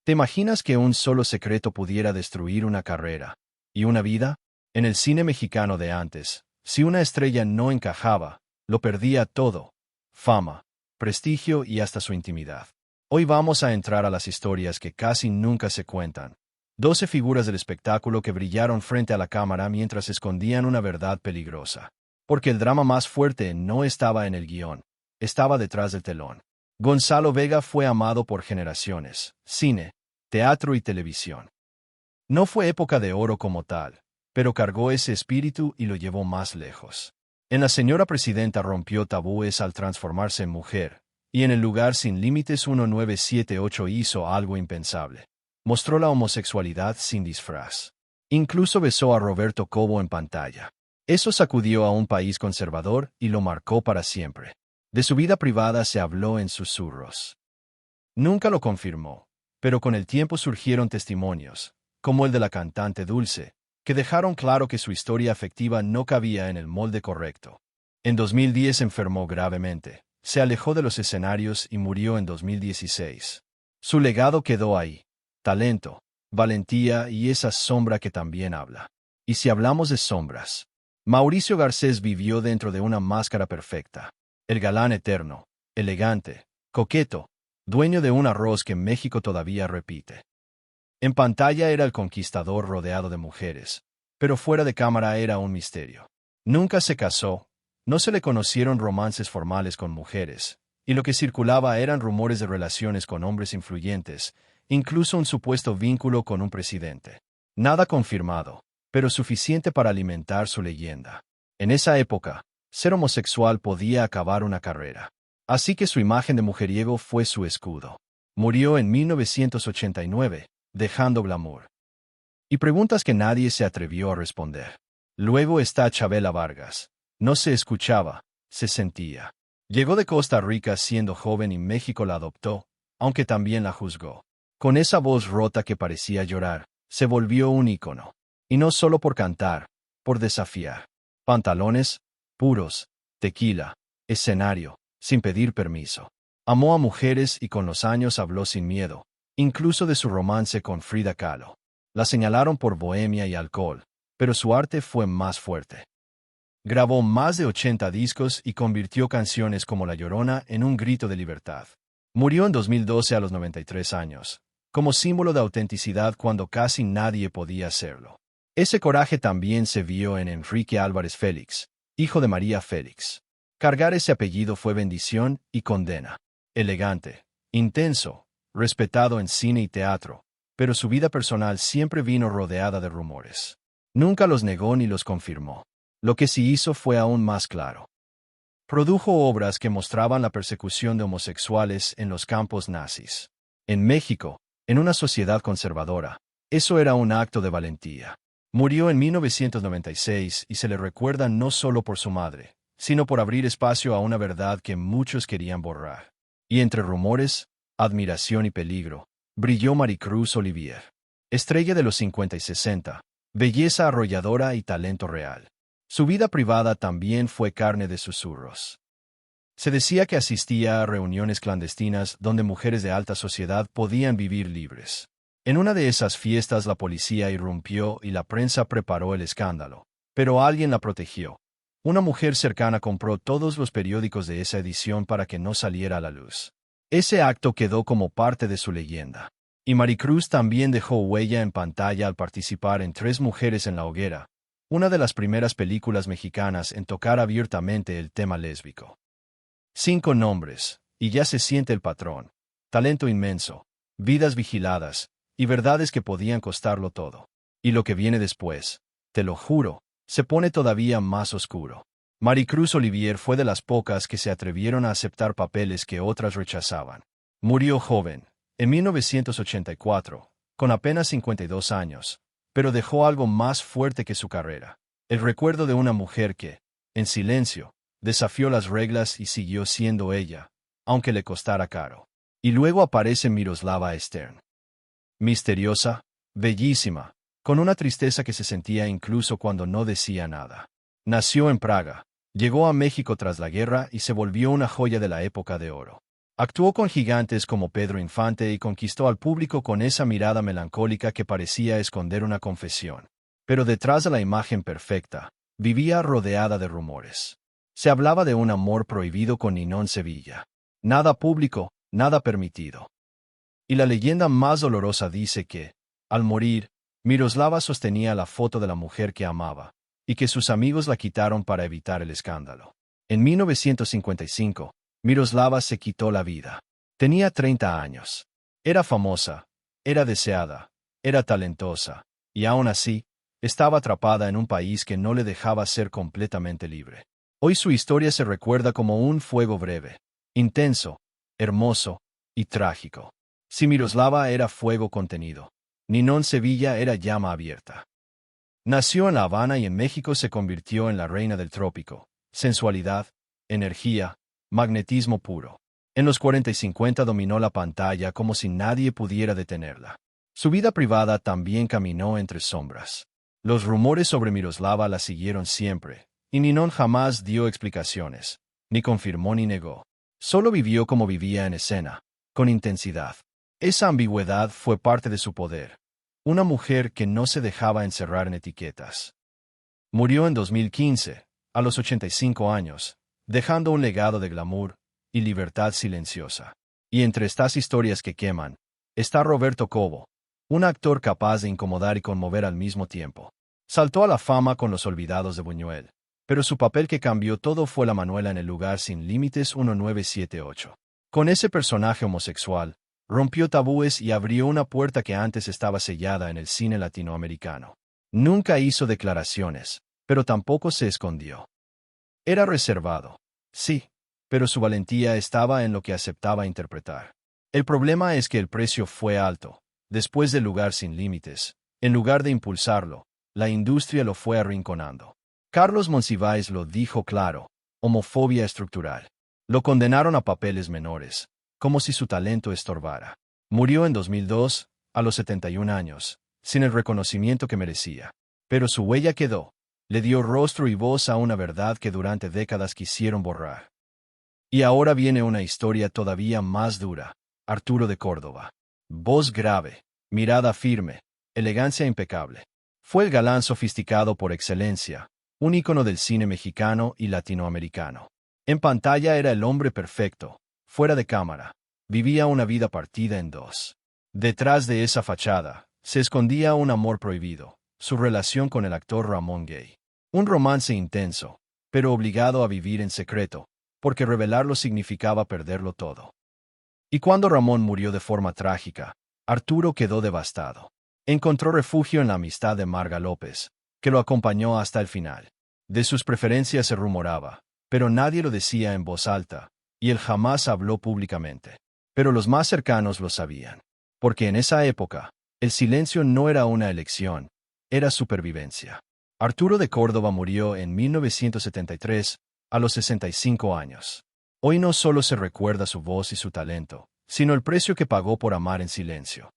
¿Te imaginas que un solo secreto pudiera destruir una carrera y una vida? En el cine mexicano de antes, si una estrella no encajaba, lo perdía todo: fama, prestigio y hasta su intimidad. Hoy vamos a entrar a las historias que casi nunca se cuentan. 12 figuras del espectáculo que brillaron frente a la cámara mientras escondían una verdad peligrosa. Porque el drama más fuerte no estaba en el guión, estaba detrás del telón. Gonzalo Vega fue amado por generaciones: cine, teatro y televisión. No fue época de oro como tal, pero cargó ese espíritu y lo llevó más lejos. En La señora presidenta rompió tabúes al transformarse en mujer, y en El lugar sin límites 1978 hizo algo impensable. Mostró la homosexualidad sin disfraz. Incluso besó a Roberto Cobo en pantalla. Eso sacudió a un país conservador y lo marcó para siempre. De su vida privada se habló en susurros. Nunca lo confirmó, pero con el tiempo surgieron testimonios, como el de la cantante Dulce, que dejaron claro que su historia afectiva no cabía en el molde correcto. En 2010 enfermó gravemente, se alejó de los escenarios y murió en 2016. Su legado quedó ahí: talento, valentía y esa sombra que también habla. Y si hablamos de sombras, Mauricio Garcés vivió dentro de una máscara perfecta. El galán eterno, elegante, coqueto, dueño de un arroz que México todavía repite. En pantalla era el conquistador rodeado de mujeres, pero fuera de cámara era un misterio. Nunca se casó, no se le conocieron romances formales con mujeres, y lo que circulaba eran rumores de relaciones con hombres influyentes, incluso un supuesto vínculo con un presidente. Nada confirmado, pero suficiente para alimentar su leyenda. En esa época, ser homosexual podía acabar una carrera. Así que su imagen de mujeriego fue su escudo. Murió en 1989, dejando glamour y preguntas que nadie se atrevió a responder. Luego está Chabela Vargas. No se escuchaba, se sentía. Llegó de Costa Rica siendo joven y México la adoptó, aunque también la juzgó. Con esa voz rota que parecía llorar, se volvió un ícono. Y no solo por cantar, por desafiar. Pantalones, puros, tequila, escenario, sin pedir permiso. Amó a mujeres y con los años habló sin miedo, incluso de su romance con Frida Kahlo. La señalaron por bohemia y alcohol, pero su arte fue más fuerte. Grabó más de 80 discos y convirtió canciones como La Llorona en un grito de libertad. Murió en 2012 a los 93 años, como símbolo de autenticidad cuando casi nadie podía hacerlo. Ese coraje también se vio en Enrique Álvarez Félix, hijo de María Félix. Cargar ese apellido fue bendición y condena. Elegante, intenso, respetado en cine y teatro, pero su vida personal siempre vino rodeada de rumores. Nunca los negó ni los confirmó. Lo que sí hizo fue aún más claro. Produjo obras que mostraban la persecución de homosexuales en los campos nazis. En México, en una sociedad conservadora, eso era un acto de valentía. Murió en 1996 y se le recuerda no solo por su madre, sino por abrir espacio a una verdad que muchos querían borrar. Y entre rumores, admiración y peligro, brilló Maricruz Olivier. Estrella de los 50 y 60, belleza arrolladora y talento real. Su vida privada también fue carne de susurros. Se decía que asistía a reuniones clandestinas donde mujeres de alta sociedad podían vivir libres. En una de esas fiestas la policía irrumpió y la prensa preparó el escándalo, pero alguien la protegió. Una mujer cercana compró todos los periódicos de esa edición para que no saliera a la luz. Ese acto quedó como parte de su leyenda. Y Maricruz también dejó huella en pantalla al participar en Tres mujeres en la hoguera, una de las primeras películas mexicanas en tocar abiertamente el tema lésbico. 5 nombres, y ya se siente el patrón. Talento inmenso, vidas vigiladas, y verdades que podían costarlo todo. Y lo que viene después, te lo juro, se pone todavía más oscuro. Maricruz Olivier fue de las pocas que se atrevieron a aceptar papeles que otras rechazaban. Murió joven, en 1984, con apenas 52 años, pero dejó algo más fuerte que su carrera. El recuerdo de una mujer que, en silencio, desafió las reglas y siguió siendo ella, aunque le costara caro. Y luego aparece Miroslava Stern. Misteriosa, bellísima, con una tristeza que se sentía incluso cuando no decía nada. Nació en Praga, llegó a México tras la guerra y se volvió una joya de la época de oro. Actuó con gigantes como Pedro Infante y conquistó al público con esa mirada melancólica que parecía esconder una confesión. Pero detrás de la imagen perfecta, vivía rodeada de rumores. Se hablaba de un amor prohibido con Ninón Sevilla. Nada público, nada permitido. Y la leyenda más dolorosa dice que, al morir, Miroslava sostenía la foto de la mujer que amaba, y que sus amigos la quitaron para evitar el escándalo. En 1955, Miroslava se quitó la vida. Tenía 30 años. Era famosa, era deseada, era talentosa, y aún así, estaba atrapada en un país que no le dejaba ser completamente libre. Hoy su historia se recuerda como un fuego breve, intenso, hermoso y trágico. Si Miroslava era fuego contenido, Ninón Sevilla era llama abierta. Nació en La Habana y en México se convirtió en la reina del trópico. Sensualidad, energía, magnetismo puro. En los 40 y 50 dominó la pantalla como si nadie pudiera detenerla. Su vida privada también caminó entre sombras. Los rumores sobre Miroslava la siguieron siempre, y Ninón jamás dio explicaciones, ni confirmó ni negó. Solo vivió como vivía en escena, con intensidad. Esa ambigüedad fue parte de su poder. Una mujer que no se dejaba encerrar en etiquetas. Murió en 2015, a los 85 años, dejando un legado de glamour y libertad silenciosa. Y entre estas historias que queman, está Roberto Cobo, un actor capaz de incomodar y conmover al mismo tiempo. Saltó a la fama con Los Olvidados de Buñuel, pero su papel que cambió todo fue la Manuela en El Lugar Sin Límites 1978. Con ese personaje homosexual, rompió tabúes y abrió una puerta que antes estaba sellada en el cine latinoamericano. Nunca hizo declaraciones, pero tampoco se escondió. Era reservado, sí, pero su valentía estaba en lo que aceptaba interpretar. El problema es que el precio fue alto. Después del Lugar Sin Límites, en lugar de impulsarlo, la industria lo fue arrinconando. Carlos Monsiváis lo dijo claro: homofobia estructural. Lo condenaron a papeles menores, como si su talento estorbara. Murió en 2002, a los 71 años, sin el reconocimiento que merecía. Pero su huella quedó. Le dio rostro y voz a una verdad que durante décadas quisieron borrar. Y ahora viene una historia todavía más dura. Arturo de Córdoba. Voz grave, mirada firme, elegancia impecable. Fue el galán sofisticado por excelencia, un ícono del cine mexicano y latinoamericano. En pantalla era el hombre perfecto. Fuera de cámara, vivía una vida partida en dos. Detrás de esa fachada, se escondía un amor prohibido, su relación con el actor Ramón Gay. Un romance intenso, pero obligado a vivir en secreto, porque revelarlo significaba perderlo todo. Y cuando Ramón murió de forma trágica, Arturo quedó devastado. Encontró refugio en la amistad de Marga López, que lo acompañó hasta el final. De sus preferencias se rumoraba, pero nadie lo decía en voz alta, y él jamás habló públicamente. Pero los más cercanos lo sabían. Porque en esa época, el silencio no era una elección, era supervivencia. Arturo de Córdoba murió en 1973, a los 65 años. Hoy no solo se recuerda su voz y su talento, sino el precio que pagó por amar en silencio.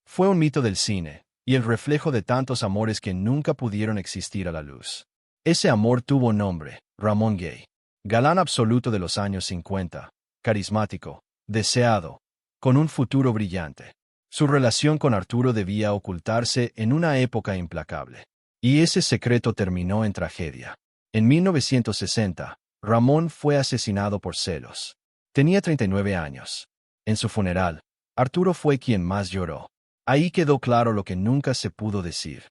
Fue un mito del cine, y el reflejo de tantos amores que nunca pudieron existir a la luz. Ese amor tuvo nombre: Ramón Gay. Galán absoluto de los años 50, carismático, deseado, con un futuro brillante. Su relación con Arturo debía ocultarse en una época implacable. Y ese secreto terminó en tragedia. En 1960, Ramón fue asesinado por celos. Tenía 39 años. En su funeral, Arturo fue quien más lloró. Ahí quedó claro lo que nunca se pudo decir.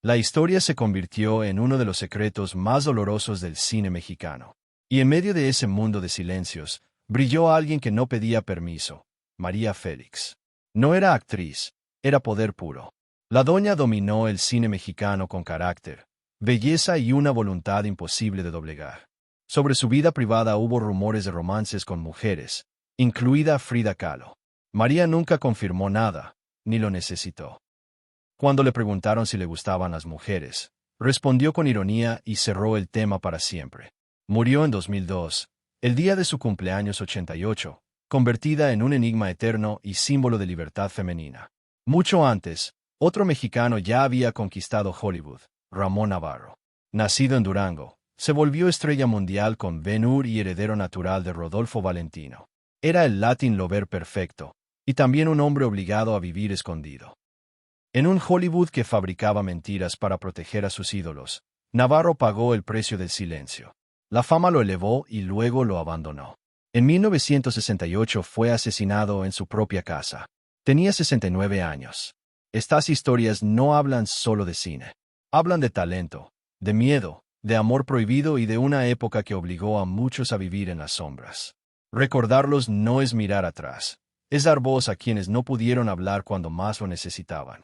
La historia se convirtió en uno de los secretos más dolorosos del cine mexicano. Y en medio de ese mundo de silencios, brilló alguien que no pedía permiso: María Félix. No era actriz, era poder puro. La doña dominó el cine mexicano con carácter, belleza y una voluntad imposible de doblegar. Sobre su vida privada hubo rumores de romances con mujeres, incluida Frida Kahlo. María nunca confirmó nada, ni lo necesitó. Cuando le preguntaron si le gustaban las mujeres, respondió con ironía y cerró el tema para siempre. Murió en 2002, el día de su cumpleaños 88, convertida en un enigma eterno y símbolo de libertad femenina. Mucho antes, otro mexicano ya había conquistado Hollywood: Ramón Navarro. Nacido en Durango, se volvió estrella mundial con Ben-Hur y heredero natural de Rodolfo Valentino. Era el Latin lover perfecto, y también un hombre obligado a vivir escondido. En un Hollywood que fabricaba mentiras para proteger a sus ídolos, Navarro pagó el precio del silencio. La fama lo elevó y luego lo abandonó. En 1968 fue asesinado en su propia casa. Tenía 69 años. Estas historias no hablan solo de cine. Hablan de talento, de miedo, de amor prohibido y de una época que obligó a muchos a vivir en las sombras. Recordarlos no es mirar atrás, es dar voz a quienes no pudieron hablar cuando más lo necesitaban.